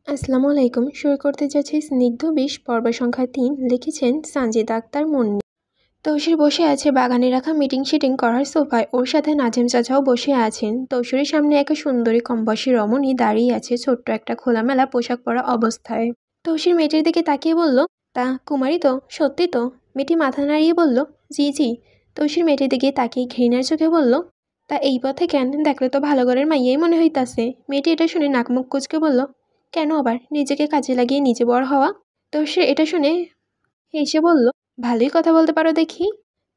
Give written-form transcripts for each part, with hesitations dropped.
আসসালামু আলাইকুম। শুরু করতে যাচ্ছি স্নিগ্ধ বিষ পর্ব সংখ্যা ৩। লিখেছেন সানজিদা আক্তার মুন্নি। তৌসির বসে আছে বাগানে রাখা মিটিং শিটিং করার সোফায়। ওর সাথে নাজিম চাচাও বসে আছেন। তৌসিরের সামনে এক সুন্দরী কমবয়সী রমণী দাঁড়িয়ে আছে ছোট্ট একটা খোলামেলা পোশাক পরা অবস্থায়। তৌসির মেয়েটির দিকে তাকিয়ে বলল, তা কুমারী তো? সত্যি তো? মেয়েটি মাথা নাড়িয়ে বলল, জি জি। তৌসির মেয়েটির দিকে তাকিয়ে ঘৃণার চোখে বলল, তা এই পথে কেন? দেখলে তো ভালো ঘরের মাইয়াই মনে হইতাছে। মেয়েটি এটা শুনে নাক মুখ কুচকে বলল, কেন আবার নিজেকে কাজে লাগিয়ে নিজে বড় হওয়া? তৌসির এটা শুনে হেসে বলল, ভালোই কথা বলতে পারো দেখি।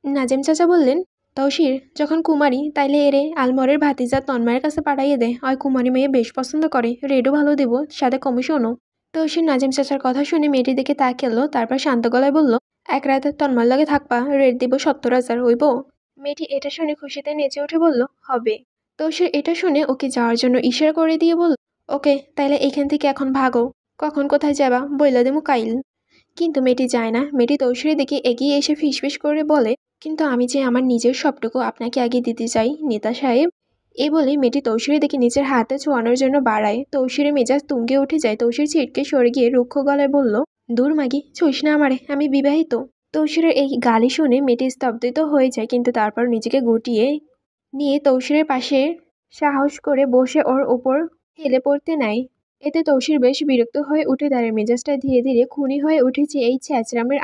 নাজিম চাচা বললেন, তৌসির যখন কুমারী তাইলে এরে আলমরের ভাতিজা তন্ময়ের কাছে পাঠাইয়ে দে। ওই কুমারী মেয়ে বেশ পছন্দ করে, রেডও ভালো দেব, সাথে কমিশনও। তৌসির নাজিম চাচার কথা শুনে মেয়েটির দিকে তাকালো, তারপর শান্ত গলায় বলল, এক রাতে তন্ময়ের লাগে থাকবা, রেড দিব 70,000, হইব? মেয়েটি এটা শুনে খুশিতে নেচে উঠে বলল, হবে। তৌসির এটা শুনে ওকে যাওয়ার জন্য ইশারা করে দিয়ে বলল, ওকে তাইলে এখান থেকে এখন ভাগো। কখন কোথায় যাবা বইলা দেমু কাইল। কিন্তু মেয়েটি যায় না। মেয়েটি তৌসিরের দিকে এগিয়ে এসে ফিসফিস করে বলে, কিন্তু আমি যে আমার নিজের সবটুকু আপনাকে আগে দিতে চাই নেতা সাহেব। এ বলে মেয়েটি তৌসিরের দিকে নিজের হাতে ছোঁয়ানোর জন্য বাড়ায়। তৌসিরের মেজাজ তুঙ্গে উঠে যায়। তৌসির ছিটকে সরে গিয়ে রুক্ষ গলায় বলল, দূর মাগি, ছুঁইস না আমারে, আমি বিবাহিত। তৌসিরের এই গালি শুনে মেয়েটি স্তব্ধিত হয়ে যায়, কিন্তু তারপর নিজেকে গুটিয়ে নিয়ে তৌসিরের পাশে সাহস করে বসে ওর ওপর হেলে পড়তে নেয়। এতে তৌসির বেশ বিরক্ত হয়ে উঠে দাঁড়ায়। মেজাজটা ধীরে ধীরে খুনি হয়ে উঠেছে এই ছ্যাঁচড়ামের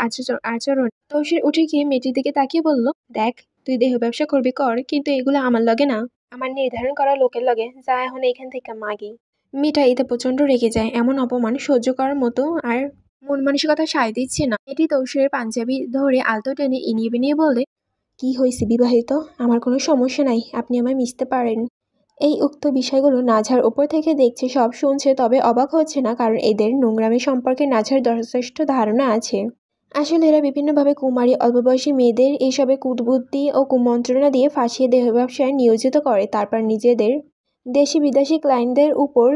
আচরণ। তৌসির উঠে গিয়ে মেয়েটির দিকে তাকিয়ে বলল, দেখ, তুই দেহ ব্যবসা করবি কর, কিন্তু এগুলো আমার লগে না, আমার নির্ধারণ করা লোকের লগে। যা এখন এখান থেকে মাগি। মেয়েটা এতে প্রচন্ড রেগে যায়। এমন অপমান সহ্য করার মতো আর মন মানসিকতা সায় দিচ্ছে না। এটি তৌসিরের পাঞ্জাবি ধরে আলতো টেনে ইনিয়ে বিনিয়ে বলে, কি হয়েছে বিবাহিত? আমার কোনো সমস্যা নাই, আপনি আমায় মিশতে পারেন। এই উক্ত বিষয়গুলো নাঝার ওপর থেকে দেখছে, সব শুনছে, তবে অবাক হচ্ছে না, কারণ এদের নোংরামি সম্পর্কে নাঝার যথেষ্ট ধারণা আছে। আসলে এরা বিভিন্নভাবে কুমারী অল্পবয়সী মেয়েদের এইসবে কুটবুদ্ধি ও কুমন্ত্রণা দিয়ে ফাঁসিয়ে দেহ ব্যবসায় নিয়োজিত করে, তারপর নিজেদের দেশি বিদেশি ক্লায়েন্টদের উপর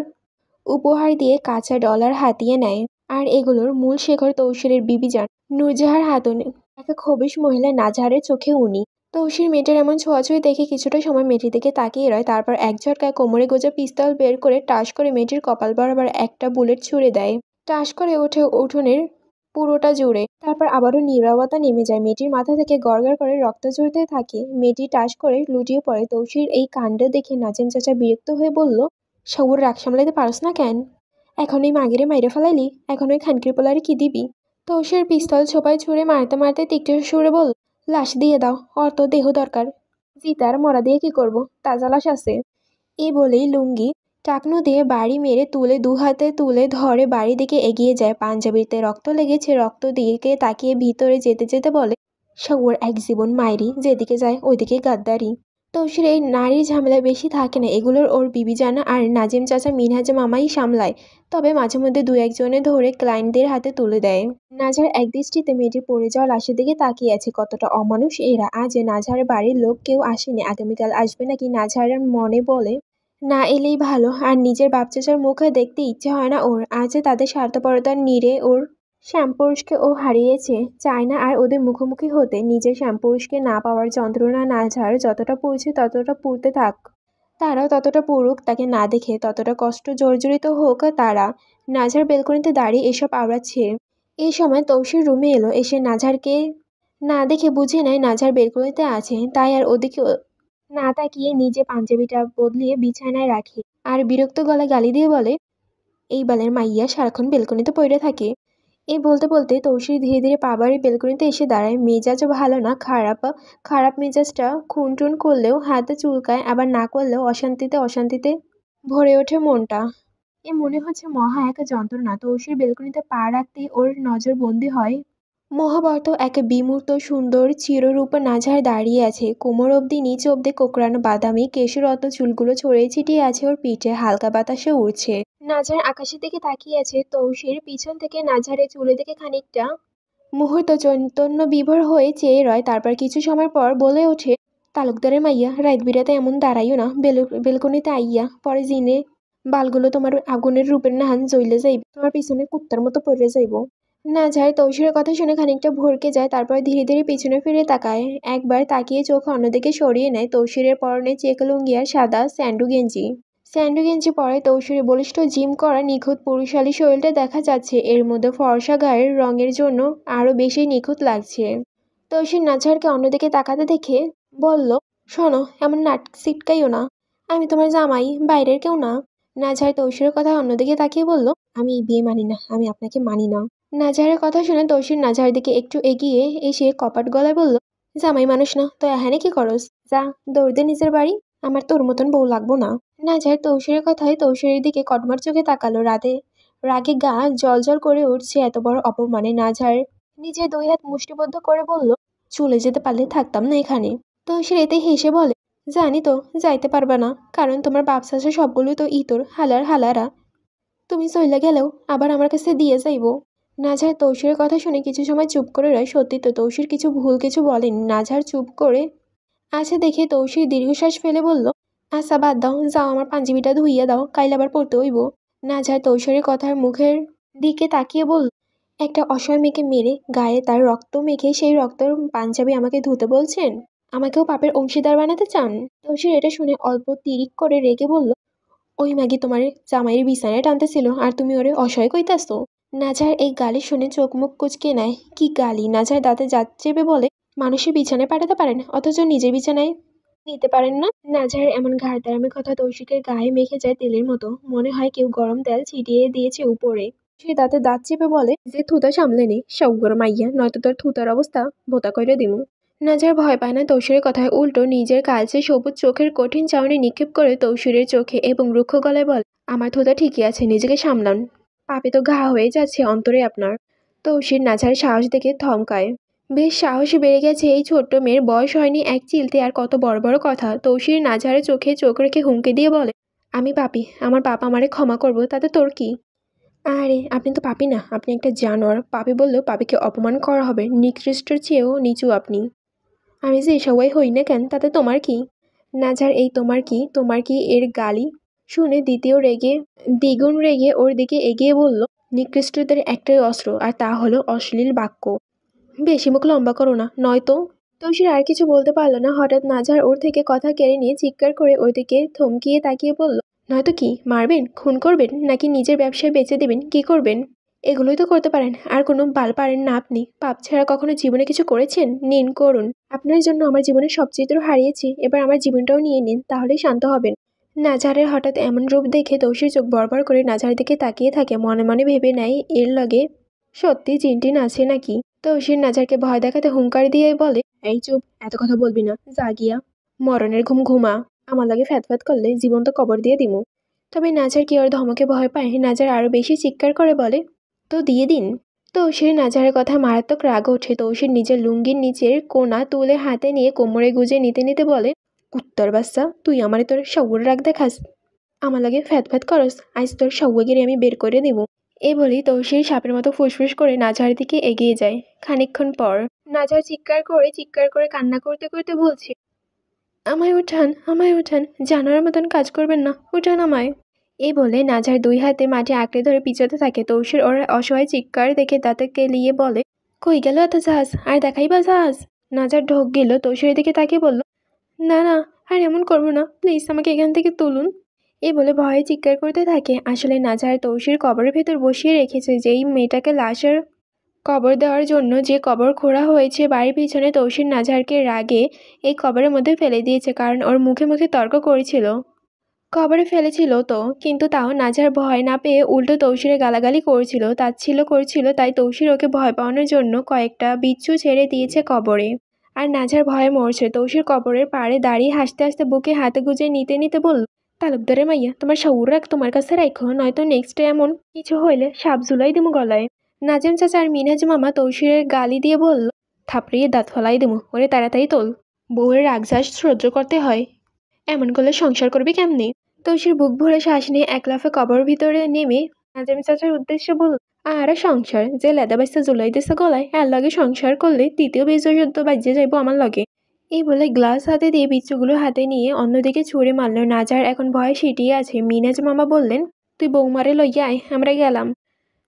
উপহার দিয়ে কাঁচা ডলার হাতিয়ে নেয়। আর এগুলোর মূল শেখর তৌসিরের বিবিজান নূরজাহার হাতুন, একটা খবিশ মহিলা নাজাহারের চোখে উনি। তৌসির মেয়েটার এমন ছোঁয়াছুঁয়ি দেখে কিছুটা সময় মেয়েটির দিকে তাকিয়ে রয়, তারপর এক ঝটকায় কোমরে গোজা পিস্তল বের করে টাস করে মেয়েটির কপাল বরাবর একটা বুলেট ছুড়ে দেয়। টাস করে ওঠে উঠোনের পুরোটা জুড়ে। তারপর আবারও নীরবতা নেমে যায়। মেয়েটির মাথা থেকে গড়গড় করে রক্ত ঝরতে থাকে। মেয়েটি টাস করে লুটিয়ে পড়ে। তৌসির এই কাণ্ড দেখে নাজিম চাচা বিরক্ত হয়ে বলল, সবুর রাগ সামলাইতে পারস না কেন? এখন এই মাগিরে মাইরে ফেলাইলি, এখন ওই খানকির পোলারে কি দিবি? তৌসির পিস্তল ছোপায় ছুঁড়ে মারতে মারতে তীক্ষ্ণ সুরে বল, লাশ দিয়ে দাও, ওর তো দেহ দরকার। জিতার মরা দিয়ে কি করব, তাজা লাশ আছে। এই বলেই লুঙ্গি টাকনু দিয়ে বাড়ি মেরে তুলে দু হাতে তুলে ধরে বাড়ি দিকে এগিয়ে যায়। পাঞ্জাবিতে রক্ত লেগেছে। রক্ত দিকে তাকিয়ে ভিতরে যেতে যেতে বলে, সবুর এক জীবন মায়েরি, যেদিকে যায় ওইদিকে গাদ্দারি। তৌসির এই নারীর ঝামেলায় বেশি থাকে না। এগুলোর ওর বিবিজানা আর নাজিম চাচা মিনহাজ মামাই সামলায়। তবে মাঝে মধ্যে দু একজনে ধরে ক্লায়েন্টদের হাতে তুলে দেয়। নাঝার একদৃষ্টিতে মেয়েটির পড়ে যাওয়া লাশের দিকে তাকিয়ে আছে। কতটা অমানুষ এরা! আজ নাঝার বাড়ির লোক কেউ আসেনি, আগামীকাল আসবে নাকি নাঝার মনে বলে, না এলেই ভালো। আর নিজের বাপ চাচার মুখে দেখতে ইচ্ছে হয় না ওর। আজ তাদের স্বার্থপরতার নিরে ওর শ্যামপুরুষকে ও হারিয়েছে, চায় না আর ওদের মুখোমুখি হতে। নিজের শ্যামপুরুষকে না পাওয়ার যন্ত্রণা নাঝার যতটা পুড়ছে ততটা পুড়তে থাক, তারাও ততটা পুরুক তাকে না দেখে, ততটা কষ্ট জর্জরিত হোক তারা। নাঝার বেলকনিতে দাঁড়িয়ে এসব আওড়াচ্ছে। এই সময় তৌসির রুমে এলো। এসে নাঝারকে না দেখে বুঝে নেয় নাঝার বেলকনিতে আছে, তাই আর ওদিকে না তাকিয়ে নিজে পাঞ্জাবিটা বদলিয়ে বিছানায় রাখে। আর বিরক্ত গলায় গালি দিয়ে বলে, এই বালের মাইয়া সারাক্ষণ বেলকনিতে পড়ে থাকে। এই বলতে বলতে তৌসির ধীরে ধীরে পা বাড়ি বেলকনিতে এসে দাঁড়ায়। মেজাজও ভালো না, খারাপ খারাপ মেজাজটা খুনটুন করলেও হাতে চুলকায়, আবার না করলেও অশান্তিতে অশান্তিতে ভরে ওঠে মনটা। এ মনে হচ্ছে মহা এক যন্ত্রণা। তৌসির বেলকনিতে পা রাখতেই ওর নজর বন্দি হয় মহাবর্ত এক বিমূর্ত সুন্দর চিররূপ নাঝার দাঁড়িয়ে আছে। কোমর অবধি নিচ অবধি কোকড়ানো বাদামি কেশরত চুলগুলো ছড়িয়ে ছিটিয়ে আছে ওর পিঠে, হালকা বাতাসে উড়ছে। নাঝার আকাশের দিকে তাকিয়ে আছে। তৌসির পিছন থেকে নাঝারের চুলের দিকে খানিকটা মুহূর্ত চৈতন্য বিভোর হয়ে চেয়ে রয়, তারপর কিছু সময় পর বলে ওঠে, তালুকদারের মাইয়া, রাত বিরাতে এমন দাঁড়াইও না বেলকনিতে আইয়া, পরে জিনে বালগুলো তোমার আগুনের রূপের নাহান জ্বলে যাইব, তোমার পিছনে কুত্তার মতো পড়ে যাইব। নাঝার তৌসিরের কথা শুনে খানিকটা ভরকে যায়, তারপর ধীরে ধীরে পিছনে ফিরে তাকায়। একবার তাকিয়ে চোখ অন্যদিকে সরিয়ে নেয়। তৌসিরের পরনে চেক লুঙ্গি আর সাদা স্যান্ডু গেঞ্জি। স্যান্ডো গেঞ্জি পরে তৌসিরের বলিষ্ঠ জিম করা নিখুঁত পুরুষালী শরীরটা দেখা যাচ্ছে, এর মধ্যে ফর্সা গায়ের রঙের জন্য আরও বেশি নিখুঁত লাগছে। তৌসির নাজহারকে অন্যদিকে তাকাতে দেখে বলল, শোনো, এমন নাক সিটকাইও না, আমি তোমার জামাই, বাইরের কেউ না। নাজহার তৌসিরের কথা অন্যদিকে তাকিয়ে বলল, আমি এই বিয়ে মানি না, আমি আপনাকে মানি না। নাজহারের কথা শুনে তৌসির নাজহার দিকে একটু এগিয়ে এসে কপাট গলায় বলল, জামাই মানুষ না তো এখানে কি করস? যা, দৌড় দে নিজের বাড়ি, আমার তোর মতন বউ লাগবো না। নাজহার তৌসিরের কথায় তৌসিরের দিকে কটমট চোখে তাকালো। রাগে গা জল করে উঠছে এত বড় অপমানে। নাজহার নিজের 2 হাত মুষ্টিবদ্ধ করে বলল, চলে যেতে পারলে থাকতাম না এখানে। তৌসির এতে হেসে বলে, জানি তো যাইতে পারবা না, কারণ তোমার বাপ চাচা সবগুলোই তো ইতর হালারা। তুমি চইলা গেলেও আবার আমার কাছে দিয়ে যাইবো। নাজহার তৌসিরের কথা শুনে কিছু সময় চুপ করে রয়। সত্যি তো তৌসির ভুল কিছু বলেনি। নাজহার চুপ করে আছে দেখে তৌসির দীর্ঘশ্বাস ফেলে বলল, আচ্ছা বাদ দাও, যাও আমার পাঞ্জাবিটা ধুইয়া দাও, কাইল আবার পড়তে হইব। নাজহার তৌসিরের কথার মুখের দিকে তাকিয়ে বলল, একটা অসহায় মেয়েকে মেরে গায়ে তার রক্ত মেখে সেই রক্তের পাঞ্জাবি আমাকে ধুতে বলছেন? আমাকেও পাপের অংশীদার বানাতে চান? তৌসির এটা শুনে অল্প তিরিক করে রেগে বলল, ওই ম্যাগি তোমার জামাইয়ের বিছানায় টানতেছিল আর তুমি ওরে অসহায় কইতাছো? নাজহার এই গালি শুনে চোখ মুখ কুঁচকে নেয়। কি গালি! নাজহার দাঁতে দাঁত চেপে বলে, মানুষের বিছানায় পাঠাতে পারেন অথচ নিজের বিছানায় নিতে পারেন না? নাজহার এমন ঘাড় কথা তৌসিকের গায়ে মেখে যায় তেলের মতো। মনে হয় কেউ গরম তেল ছিটিয়ে দিয়েছে উপরে। সে দাঁতে দাঁত চেপে বলে, যে থুতা সামলে নে সৌগর মাইয়া, নয়তো তোর থুতার অবস্থা ভোতা কইরা দিমু। নাজহার ভয় পায় না তৌসিরের কথায়, উল্টো নিজের কালচে সবুজ চোখের কঠিন চাউনি নিক্ষেপ করে তৌসিরের চোখে এবং রুক্ষ গলায় বলে, আমার থুতা ঠিকই আছে, নিজেকে সামলান, পাপে তো ঘা হয়ে যাচ্ছে অন্তরে আপনার। তৌসির নাজহারের সাহস দেখে থমকায়। বেশ সাহসী বেড়ে গেছে এই ছোট্ট মেয়ের, বয়স হয়নি এক চিলতে আর কত বড় বড় কথা। তৌসির নাজহারের চোখে চোখ রেখে হুমকে দিয়ে বলে, আমি পাপী, আমার বাপ আমারে ক্ষমা করবো, তাতে তোর কি? আরে আপনি তো পাপী না, আপনি একটা জানোয়ার। পাপী বললেও পাপীকে অপমান করা হবে, নিকৃষ্টর চেয়েও নিচু আপনি। আমি যে সবাই হই না কেন, তাতে তোমার কি? নাজহার এই তোমার কি এর গালি শুনে দ্বিগুণ রেগে ওর দিকে এগিয়ে বলল, নিকৃষ্টদের একটাই অস্ত্র, আর তা হলো অশ্লীল বাক্য। বেশি মুখ লম্বা করো না, নয়তো। তৌসির আর কিছু বলতে পারল না। হঠাৎ নাজহার ওর থেকে কথা কেড়ে নিয়ে চিৎকার করে ওই দিকে থমকিয়ে তাকিয়ে বলল, নয়তো কি? মারবেন, খুন করবেন, নাকি নিজের ব্যবসায় বেচে দেবেন? কি করবেন? এগুলোই তো করতে পারেন, আর কোনো বাল পারেন না আপনি। পাপ ছাড়া কখনো জীবনে কিছু করেছেন? নিন, করুন। আপনার জন্য আমার জীবনের সব চিত্র হারিয়েছি, এবার আমার জীবনটাও নিয়ে নিন, তাহলেই শান্ত হবেন। নাজহারের হঠাৎ এমন রূপ দেখে তৌসির চোখ বড় করে নাজহারের দিকে তাকিয়ে থাকে। মনে মনে ভেবে নেয়, এর লগে সত্যি চিনটিন আছে নাকি। তৌসির নাজহারকে ভয় দেখাতে হুঙ্কার দিয়ে বলে, এই চুপ, এত কথা বলবি না, যা গিয়া মরণের ঘুম ঘুমা। আমার লাগে ফ্যাত করলে জীবন্ত কবর দিয়ে দিমু। তবে নাজহার কি ওর ধমকে ভয় পায়? নাজহার আরো বেশি চিৎকার করে বলে, তো দিয়ে দিন। তৌসির নাজহারের কথায় মারাত্মক রাগ ওঠে। তৌসির নিজের লুঙ্গির নিচের কোনা তুলে হাতে নিয়ে কোমরে গুজে নিতে নিতে বলে, কুত্তার বাচ্চা, তুই আমারে তোর সৌর রাগ দেখাস? আমার লাগে ফ্যাত করস, আজ তোর সৌগিরি আমি বের করে দিব। এ বলেই তৌসির সাপের মতো ফুসফুস করে নাজহারের দিকে এগিয়ে যায়। খানিকক্ষণ পর নাজহার চিৎকার করে কান্না করতে করতে বলছে, আমায় উঠান, জানোয়ারের মতন কাজ করবেন না, উঠান আমায়। এই বলে নাজহার 2 হাতে মাটি আঁকড়ে ধরে পিছাতে থাকে। তৌসির ওর অসহায় চিৎকার দেখে দাঁতে কেলিয়ে বলে, কই গেল এত জাহাজ, আর দেখাইবা জাহাজ? নাজহার ঢোক গেল। তৌসিরের দিকে তাকিয়ে বলল, না না, আর এমন করবো না, প্লিজ আমাকে এখান থেকে তুলুন। এই বলে ভয়ে চিৎকার করতে থাকে। আসলে নাজহার তৌসির কবরের ভেতর বসিয়ে রেখেছে। যেই মেয়েটাকে লাশের কবর দেওয়ার জন্য যে কবর খোঁড়া হয়েছে বাড়ির পিছনে, তৌসির নাজহারকে রাগে এই কবরের মধ্যে ফেলে দিয়েছে, কারণ ওর মুখে মুখে তর্ক করেছিল। কবরে ফেলেছিল তো, কিন্তু তাও নাজহার ভয় না পেয়ে উল্টো তৌসিরে গালাগালি করছিল, তাচ্ছিল্য করছিল। তাই তৌসির ওকে ভয় পাওয়ানোর জন্য কয়েকটা বিচ্ছু ছেড়ে দিয়েছে কবরে। আর নাজহার ভয়ে মরছে। তৌসির কবরের পাড়ে দাঁড়িয়ে হাসতে হাসতে বুকে হাতে গুজে নিতে নিতে বলল, তালুকদারের মাইয়া, তোমার সৌর রাখ তোমার কাছে রাখো, নয়তো নেক্সট এমন কিছু হইলে সাপ ঝুলাই দিমু গলায়। নাজেম চাচা আর মিনহাজ মামা তৌসিরের গালি দিয়ে বলল, থাপড়িয়ে দাঁত ফলাই দিমু, ওরে তাড়াতাড়ি তোল, বউয়ের রাগঝাস সহ্য করতে হয়, এমন করলে সংসার করবি কেমনে? তৌসির বুক ভরে শ্বাস নিয়ে এক লাফে কবর ভিতরে নেমে নাজেম চাচার উদ্দেশ্যে বলল, আর সংসার যে লেদা বাচ্চা জুলাই দিছে গলায়, এর লগে সংসার করলে তৃতীয় বীর্যযুদ্ধ বাজ্যে যাইব আমার লগে। এই বলে গ্লাস হাতে দিয়ে বিচ্ছুগুলো হাতে নিয়ে অন্যদিকে ছুঁড়ে মারল। নাজহার এখন ভয়ে সিটিয়ে আছে। মিনাজ মামা বললেন, তুই বৌমারে লইয়া আয়, আমরা গেলাম।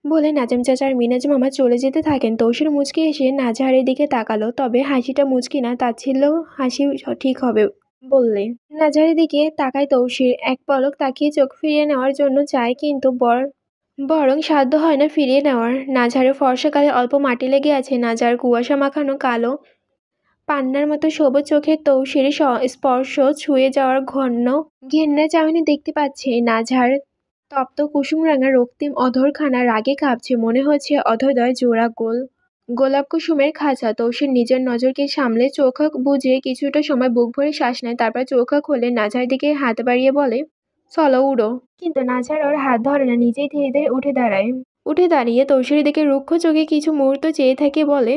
বলে নাজেম চাচা আর মিনাজ মামা চলে যেতে থাকেন। তৌসির মুচকি এসে নাজহারের দিকে তাকালো, তবে হাসিটা মুচকি না, তাচ্ছিল্য হাসি ঠিক হবে। বললে। নাজারের দিকে তাকায় তৌসির, এক পলক তাকিয়ে চোখ ফিরিয়ে নেওয়ার জন্য চায়, কিন্তু বরং সাধ্য হয় না ফিরিয়ে নেওয়ার। নাজারের ফর্সা গালে অল্প মাটি লেগে আছে, নাজার কুয়াশা মাখানো কালো পান্নার মতো সবুজ চোখের তৌসির স্পর্শ ছুঁয়ে যাওয়ার ঘৃণ্য চাহনি দেখতে পাচ্ছে। নাজার তপ্ত কুসুমরাঙা রক্তিম অধরখানা রাগে কাঁপছে, মনে হচ্ছে অধোদয় জোড়া গোলাপ কুসুমের খাঁচা। তৌসির নিজের নজরকে সামলে চোখ বুজে কিছুটা সময় বুক ভরে শ্বাস নেয়, তারপর চোখ খোলে, নাজার দিকে হাত বাড়িয়ে বলে, চলো উড়ো। কিন্তু নাজার ওর হাত ধরে না, নিজেই ধীরে ধীরে উঠে দাঁড়িয়ে তৌসিরের দিকে রুক্ষ চোখে কিছু মুহূর্ত চেয়ে থাকে, বলে,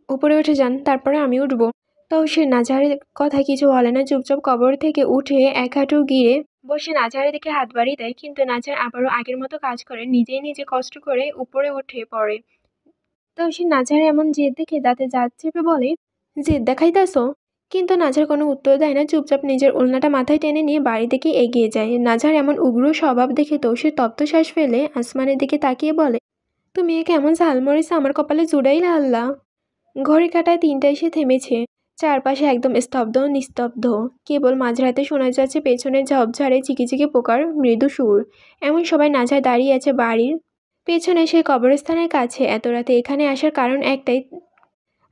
উপরে উঠে যান, তারপরে আমি উঠবো। তৌসির নাজারের কথা কিছু বলে না, চুপচাপ কবর থেকে উঠে এক হাঁটু গিয়ে বসে নাজারের দিকে হাত বাড়িয়ে দেয়। কিন্তু নাজার আবারও আগের মতো কাজ করে, নিজেই নিজে কষ্ট করে উপরে উঠে পড়ে। তৌসির নাজার এমন জেদ দেখে দাঁতে দাঁত চেপে বলে, জেদ দেখাইতাছো? কিন্তু নাজার কোনো উত্তর দেয় না, চুপচাপ নিজের ওড়নাটা মাথায় টেনে নিয়ে বাড়ি দিকে এগিয়ে যায়। নাজার এমন উগ্র স্বভাব দেখে তৌসির তপ্ত শ্বাস ফেলে আসমানের দিকে তাকিয়ে বলে, তুমি একে এমন ঝালমরিচ আমার কপালে জুড়াই লাল্লা। ঘড়ি কাটায় 3টা এসে থেমেছে। চারপাশে একদম স্তব্ধ নিস্তব্ধ, কেবল মাঝরাতে শোনা যাচ্ছে পেছনের ঝোপঝাড়ে চিকিচিকি পোকার মৃদু সুর। এমন সবাই নাজার দাঁড়িয়ে আছে বাড়ির পেছনে সেই কবরস্থানের কাছে। এত রাতে এখানে আসার কারণ একটাই,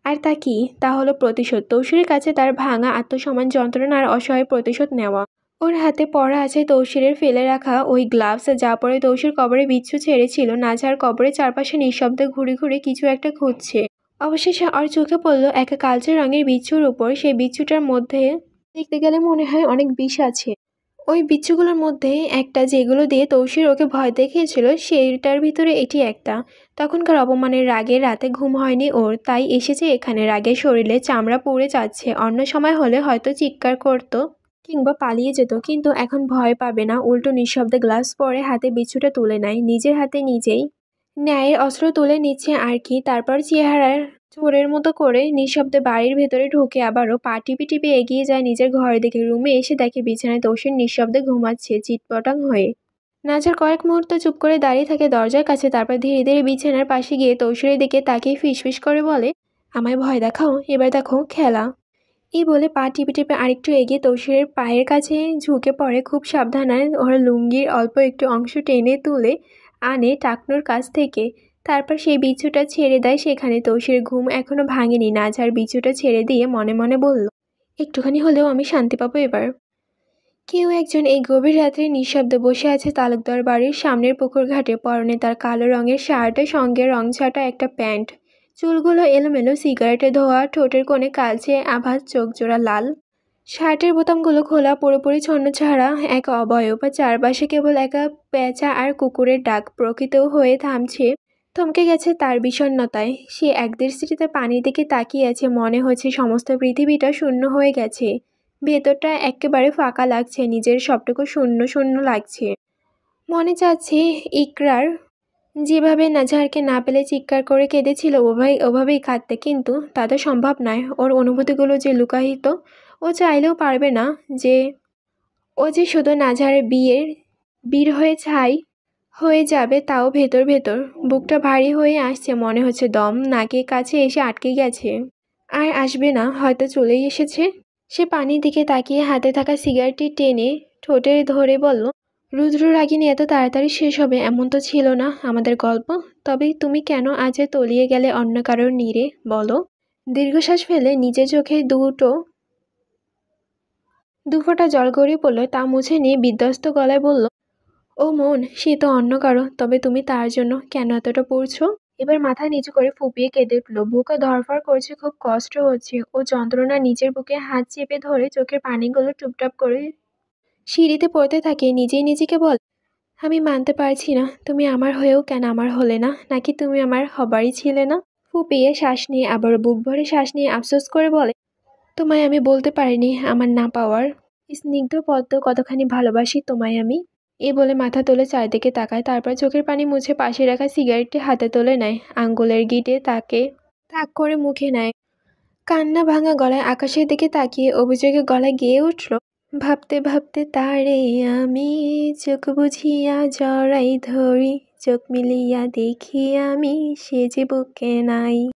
আর তা কি? তা হলো প্রতিশোধ। তৌসিরের কাছে তার ভাঙা আত্মসম্মান, যন্ত্রণার অসহায় প্রতিশোধ নেওয়া। ওর হাতে পড়া আছে তৌসিরের ফেলে রাখা ওই গ্লাভস, যা পরে তৌসির কবরে বিচ্ছু ছেড়েছিল। নাজার কবরের চারপাশে নিঃশব্দে ঘুরে ঘুরে কিছু একটা খুঁজছে। অবশেষে ওর চোখে পড়ল এক কালচে রঙের বিচ্ছুর উপর। সেই বিচ্ছুটার মধ্যে দেখতে গেলে মনে হয় অনেক বিষ আছে। ওই বিচ্ছুগুলোর মধ্যে একটা, যেগুলো দিয়ে তৌসির ওকে ভয় দেখিয়েছিল, সেইটার ভিতরে এটি একটা। তখনকার অপমানের রাগে রাতে ঘুম হয়নি ওর, তাই এসেছে এখানে। রাগে শরীরে চামড়া পুড়ে যাচ্ছে। অন্য সময় হলে হয়তো চিৎকার করত কিংবা পালিয়ে যেত, কিন্তু এখন ভয় পাবে না, উল্টো নিঃশব্দে গ্লাভস পরে হাতে বিচ্ছুটা তুলে নেয়। নিজের হাতে নিজেই ন্যায়ের অস্ত্র তুলে নিচ্ছে আর কি। তারপর চেহারার চোরের মতো করে নিঃশব্দে বাড়ির ভেতরে ঢুকে আবারও পা টিপে টিপে এগিয়ে যায় নিজের ঘরের দিকে। রুমে এসে দেখে বিছানায় তৌসির নিঃশব্দে ঘুমাচ্ছে চিৎপটাং হয়ে। নাজার কয়েক মুহূর্ত চুপ করে দাঁড়িয়ে থাকে দরজার কাছে, তারপর ধীরে ধীরে বিছানার পাশে গিয়ে তৌসিরের দিকে তাকিয়ে ফিসফিস করে বলে, আমায় ভয় দেখাও, এবার দেখো খেলা। এই বলে পা টিপে টিপে আরেকটু এগিয়ে তৌসিরের পায়ের কাছে ঝুঁকে পড়ে। খুব সাবধানে ওর লুঙ্গির অল্প একটু অংশ টেনে তুলে আনে টাকনোর কাছ থেকে। তারপর সেই বিছুটা ছেড়ে দেয় সেখানে। তৌসির ঘুম এখনো ভাঙেনি। নাজার বিছুটা ছেড়ে দিয়ে মনে মনে বলল, একটুখানি হলেও আমি শান্তি পাবো এবার। কেউ একজন এই গভীর রাত্রে নিঃশব্দে বসে আছে তালুকদার বাড়ির সামনের পুকুর ঘাটে। পরনে তার কালো রঙের শার্টের সঙ্গে রংছাটা একটা প্যান্ট, চুলগুলো এলোমেলো, সিগারেটে ধোয়া, ঠোঁটের কোণে কালচে আভাস, চোখজোড়া লাল। শার্টের বোতামগুলো খোলা, পুরোপুরি ছন্নছাড়া এক অবয়ব। চারপাশে কেবল একা পেঁচা আর কুকুরের ডাক। প্রকৃত হয়ে থমকে গেছে তার বিষণ্ণতায়। সে একদৃষ্টিতে পানির দিকে তাকিয়ে আছে। মনে হচ্ছে সমস্ত পৃথিবীটা শূন্য হয়ে গেছে। ভেতরটা একেবারে ফাঁকা লাগছে, নিজের সবটুকু শূন্য শূন্য লাগছে। মনে চাচ্ছে ইকরার যেভাবে নাজারকে না পেলে চিৎকার করে কেঁদেছিল ওভাবেই কাঁদতে, কিন্তু তা তো সম্ভব নয়। ওর অনুভূতিগুলো যে লুকায়িত, ও চাইলেও পারবে না। ও যে শুধু নাজারের বীর হয়ে ছাই হয়ে যাবে, তাও ভেতর ভেতর। বুকটা ভারী হয়ে আসছে, মনে হচ্ছে দম নাকের কাছে এসে আটকে গেছে, আর আসবে না, হয়তো চলেই এসেছে। সে পানির দিকে তাকিয়ে হাতে থাকা সিগারেটটি টেনে ঠোঁটে ধরে বলল, রুদ্ররাগিনী এত তাড়াতাড়ি শেষ হবে এমন তো ছিল না আমাদের গল্প। তবে তুমি কেন আজ তলিয়ে গেলে অন্য কারোর নীড়ে, বলো। দীর্ঘশ্বাস ফেলে নিজের চোখে দুফোঁটা জল গড়িয়ে পড়ল, তা মুছে নিয়ে বিধ্বস্ত গলায় বলল, ও মন, সে তো অন্য কারো, তবে তুমি তার জন্য কেন এতটা পড়ছো? এবার মাথা নিচু করে ফুপিয়ে কেঁদে উঠল। বুকে ধড়ফড় করছে, খুব কষ্ট হচ্ছে। ও যন্ত্রণা নিজের বুকে হাত চেপে ধরে চোখের পানিগুলো টুপটাপ করে সিঁড়িতে পড়তে থাকে। নিজেই নিজেকে বল, আমি মানতে পারছি না, তুমি আমার হয়েও কেন আমার হলে না, নাকি তুমি আমার হবারই ছিলে না? ফুপিয়ে শ্বাস নিয়ে আবার বুক ভরে শ্বাস নিয়ে আফসোস করে বলে, তোমায় আমি বলতে পারিনি আমার না পাওয়ার স্নিগ্ধ পদ্ম কতখানি ভালোবাসি তোমায় আমি। এ বলে মাথা তুলে চারদিকে তাকায়, তারপর চোখের পানি মুছে পাশে রাখা সিগারেটটি হাতে তুলে নেয়। আঙ্গুলের গিঁটে তাকে তাক করে মুখে নেয়। কান্না ভাঙা গলায় আকাশের দিকে তাকিয়ে অভিযোগের গলায় গেয়ে উঠল, ভাবতে ভাবতে তারে আমি চোখ বুঝিয়া জড়াই ধরি, চোখ মিলিয়া দেখি আমি সে যে বুকে নাই।